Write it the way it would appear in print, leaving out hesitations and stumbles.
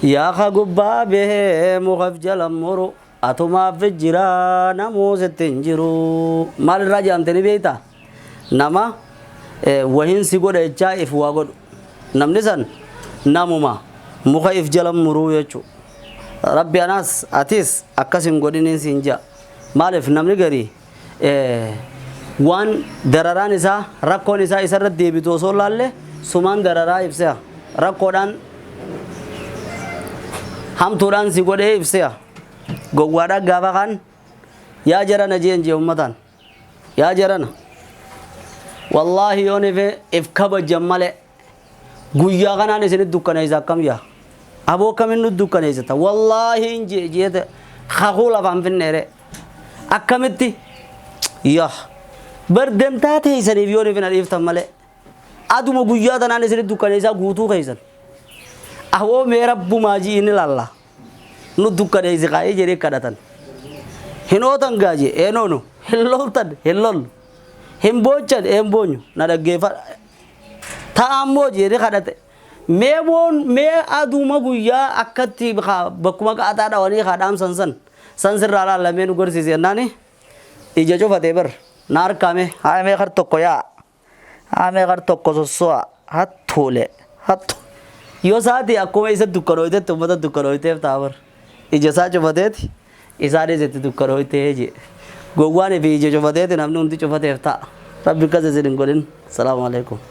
yaa ka gubbaa bahee mukaaf jala muru atumaaf jira namoota hin jiru maal irraa jaamtanii beektaa nama wahin si godha jechaa if waa godhu namni san namuma muka if jala muruu jechuudha rabbi anas atis akkasin godhiniin siin jaa maaliif namni garii waan dararaan isaa rakkoon isaa isarratti deebitu osoo laalle sumaan dararaa ibsea rakkoodhaan hamtuudhaan si godhee ibsea gowwaadhaa gaafa kan yaa jarana jeen jee ummataan yaa jarana wallaahi yoon if kabajan malee guyyaa kanaan isinit dukkaneessa akkam yaa aboo kamin nu dukkaneessita wallaahi hin jeete kakuu lafaan finneere akkamitti yaa bardamtaa teessaniif yoon ifin adiiftan malee aduma guyyaa tanaan isinit dukkaneessaa guutuu keessan awoo mee rabbumaa ji'ini lalla nu dukkaneessi qaa'ee jedhee kadhatan hin ootan gaajee eenoonu hin loltan hin lollu hin boochan hin boonyu na dhaggeeffadha ta'ammoo jedhee kadhate mee aduma guyyaa akkatti bakkuma qaaxaa dhawanii kadhaamsan san sirraa laallamee nu gorsiise jennaani ija cufatee bar na harkaame haamee kar tokko yaa haamee kar tokko sosso'a hattuule hattu yoo saati akkuma isa dukkanooytetti ummata dukkanooyteef taabar ija isaa cufateeti isaanis itti dukkanooytee jee gowwaan fi ija cufateeti namni hundi cufateef ta'a rabbi akkas isin hin godhin salaamu alaikum